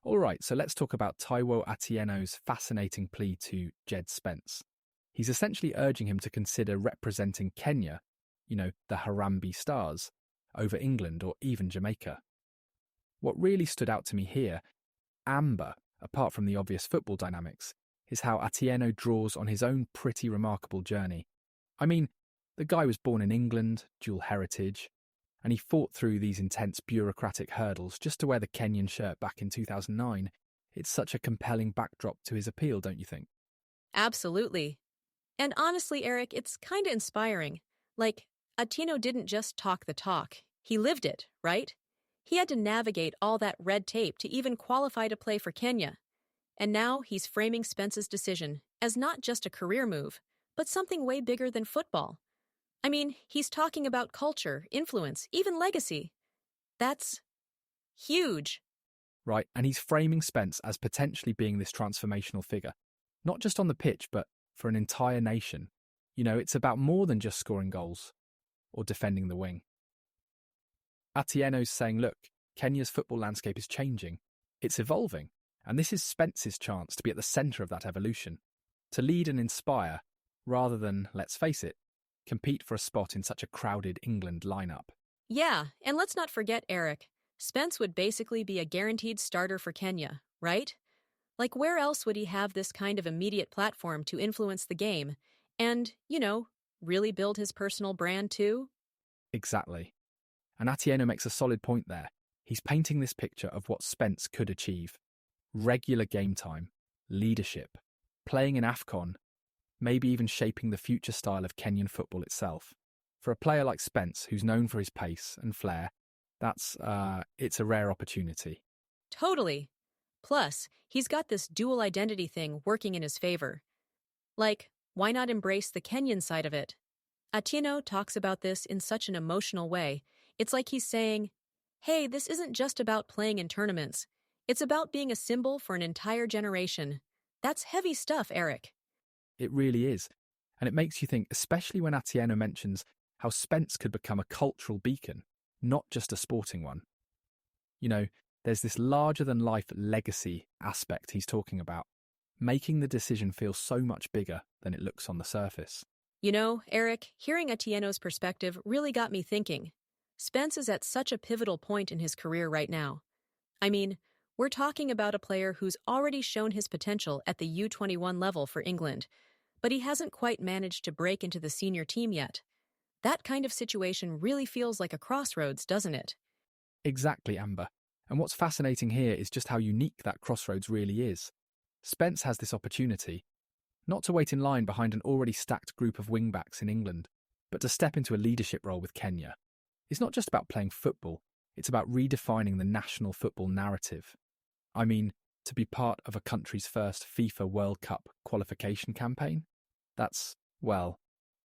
All right, so let's talk about Taiwo Atieno's fascinating plea to Djed Spence. He's essentially urging him to consider representing Kenya, the Harambee Stars, over England or even Jamaica. What really stood out to me here, Amber, apart from the obvious football dynamics, is how Atieno draws on his own pretty remarkable journey. I mean, the guy was born in England, dual heritage, and he fought through these intense bureaucratic hurdles just to wear the Kenyan shirt back in 2009. It's such a compelling backdrop to his appeal, don't you think? Absolutely. And honestly, Eric, it's kind of inspiring. Like, Atieno didn't just talk the talk, he lived it, right? He had to navigate all that red tape to even qualify to play for Kenya. And now he's framing Spence's decision as not just a career move, but something way bigger than football. I mean, he's talking about culture, influence, even legacy. That's huge. Right, and he's framing Spence as potentially being this transformational figure, not just on the pitch, but for an entire nation. It's about more than just scoring goals or defending the wing. Atieno's saying, look, Kenya's football landscape is changing. It's evolving. And this is Spence's chance to be at the centre of that evolution, to lead and inspire, rather than, let's face it, compete for a spot in such a crowded England lineup. Yeah, and let's not forget, Eric, Spence would basically be a guaranteed starter for Kenya, right? Like, where else would he have this kind of immediate platform to influence the game and, really build his personal brand too? Exactly. And Atieno makes a solid point there. He's painting this picture of what Spence could achieve. Regular game time, leadership, playing in AFCON, maybe even shaping the future style of Kenyan football itself. For a player like Spence, who's known for his pace and flair, it's a rare opportunity. Totally. Plus, he's got this dual identity thing working in his favor. Like, why not embrace the Kenyan side of it? Atieno talks about this in such an emotional way. It's like he's saying, hey, this isn't just about playing in tournaments. It's about being a symbol for an entire generation. That's heavy stuff, Eric. It really is. And it makes you think, especially when Atieno mentions how Spence could become a cultural beacon, not just a sporting one. There's this larger-than-life legacy aspect he's talking about, making the decision feel so much bigger than it looks on the surface. Eric, hearing Atieno's perspective really got me thinking. Spence is at such a pivotal point in his career right now. I mean, we're talking about a player who's already shown his potential at the U21 level for England, but he hasn't quite managed to break into the senior team yet. That kind of situation really feels like a crossroads, doesn't it? Exactly, Amber. And what's fascinating here is just how unique that crossroads really is. Spence has this opportunity, not to wait in line behind an already stacked group of wingbacks in England, but to step into a leadership role with Kenya. It's not just about playing football, it's about redefining the national football narrative. I mean, to be part of a country's first FIFA World Cup qualification campaign? That's,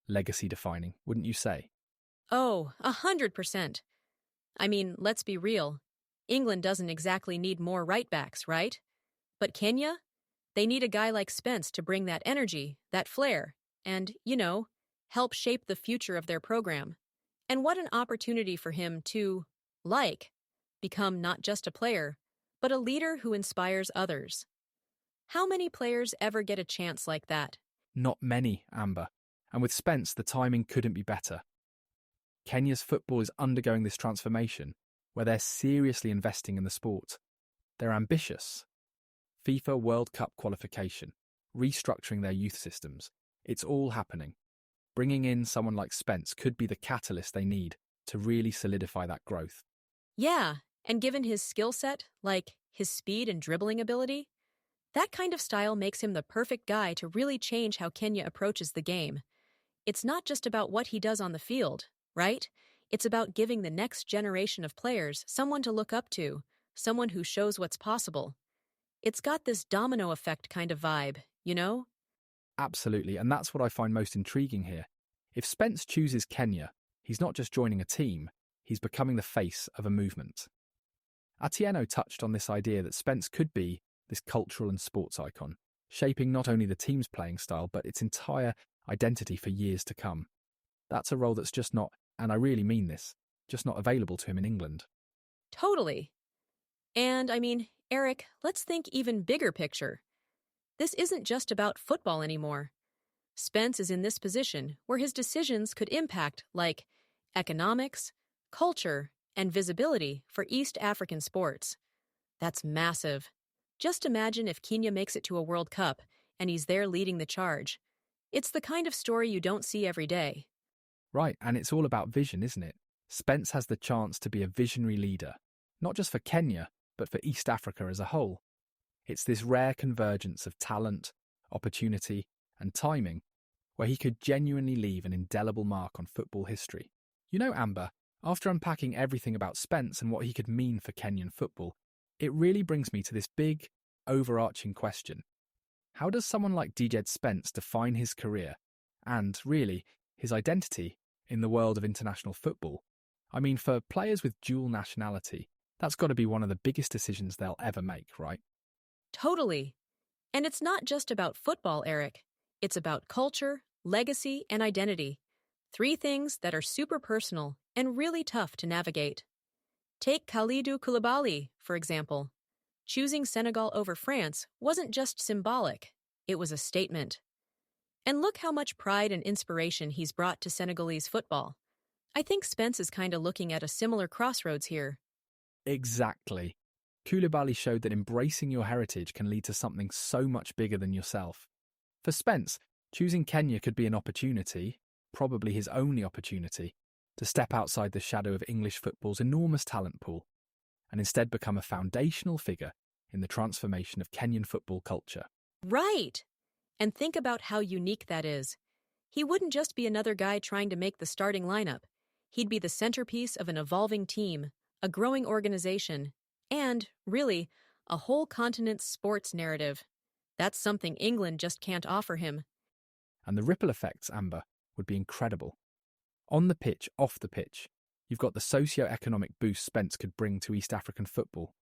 legacy defining, wouldn't you say? Oh, 100%. I mean, let's be real. England doesn't exactly need more right-backs, right? But Kenya? They need a guy like Spence to bring that energy, that flair, and, help shape the future of their program. And what an opportunity for him to, become not just a player, but a leader who inspires others. How many players ever get a chance like that? Not many, Amber. And with Spence, the timing couldn't be better. Kenya's football is undergoing this transformation, where they're seriously investing in the sport. They're ambitious. FIFA World Cup qualification, restructuring their youth systems. It's all happening. Bringing in someone like Spence could be the catalyst they need to really solidify that growth. Yeah, and given his skill set, like his speed and dribbling ability, that kind of style makes him the perfect guy to really change how Kenya approaches the game. It's not just about what he does on the field, right? It's about giving the next generation of players someone to look up to, someone who shows what's possible. It's got this domino effect kind of vibe, Absolutely, and that's what I find most intriguing here. If Spence chooses Kenya, he's not just joining a team, he's becoming the face of a movement. Atieno touched on this idea that Spence could be this cultural and sports icon, shaping not only the team's playing style, but its entire identity for years to come. That's a role that's just not, and I really mean this, just not available to him in England. Totally. And, I mean, Eric, let's think even bigger picture. This isn't just about football anymore. Spence is in this position where his decisions could impact, like, economics, culture, and visibility for East African sports. That's massive. Just imagine if Kenya makes it to a World Cup and he's there leading the charge. It's the kind of story you don't see every day. Right, and it's all about vision, isn't it? Spence has the chance to be a visionary leader, not just for Kenya, but for East Africa as a whole. It's this rare convergence of talent, opportunity, and timing, where he could genuinely leave an indelible mark on football history. You know, Amber, after unpacking everything about Spence and what he could mean for Kenyan football, it really brings me to this big, overarching question. How does someone like Djed Spence define his career and, really, his identity in the world of international football? I mean, for players with dual nationality, that's got to be one of the biggest decisions they'll ever make, right? Totally. And it's not just about football, Eric. It's about culture, legacy, and identity. Three things that are super personal and really tough to navigate. Take Kalidou Koulibaly, for example. Choosing Senegal over France wasn't just symbolic, it was a statement. And look how much pride and inspiration he's brought to Senegalese football. I think Spence is kind of looking at a similar crossroads here. Exactly. Koulibaly showed that embracing your heritage can lead to something so much bigger than yourself. For Spence, choosing Kenya could be an opportunity, probably his only opportunity, to step outside the shadow of English football's enormous talent pool and instead become a foundational figure in the transformation of Kenyan football culture. Right! And think about how unique that is. He wouldn't just be another guy trying to make the starting lineup. He'd be the centerpiece of an evolving team, a growing organization, and, really, a whole continent's sports narrative. That's something England just can't offer him. And the ripple effects, Amber, would be incredible. On the pitch, off the pitch, you've got the socio-economic boost Spence could bring to East African football.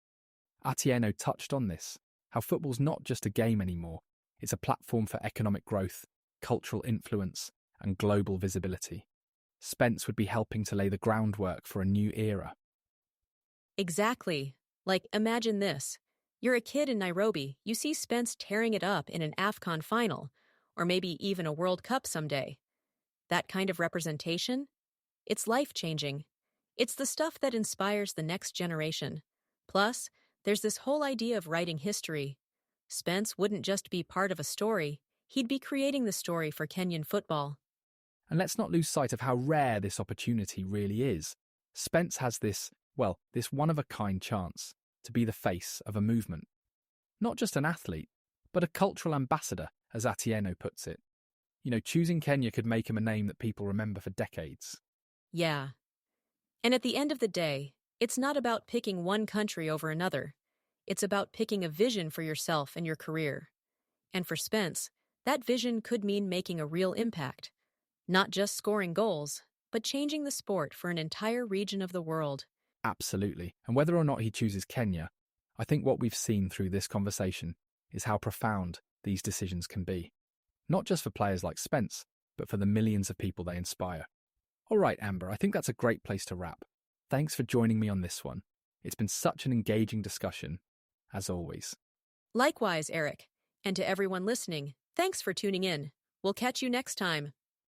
Atieno touched on this, how football's not just a game anymore, it's a platform for economic growth, cultural influence, and global visibility. Spence would be helping to lay the groundwork for a new era. Exactly. Like, imagine this. You're a kid in Nairobi, you see Spence tearing it up in an AFCON final, or maybe even a World Cup someday. That kind of representation? It's life-changing. It's the stuff that inspires the next generation. Plus, there's this whole idea of writing history. Spence wouldn't just be part of a story, he'd be creating the story for Kenyan football. And let's not lose sight of how rare this opportunity really is. Spence has this one-of-a-kind chance to be the face of a movement. Not just an athlete, but a cultural ambassador, as Atieno puts it. You know, choosing Kenya could make him a name that people remember for decades. Yeah. And at the end of the day, it's not about picking one country over another. It's about picking a vision for yourself and your career. And for Spence, that vision could mean making a real impact. Not just scoring goals, but changing the sport for an entire region of the world. Absolutely. And whether or not he chooses Kenya, I think what we've seen through this conversation is how profound these decisions can be. Not just for players like Spence, but for the millions of people they inspire. All right, Amber, I think that's a great place to wrap. Thanks for joining me on this one. It's been such an engaging discussion, as always. Likewise, Eric. And to everyone listening, thanks for tuning in. We'll catch you next time.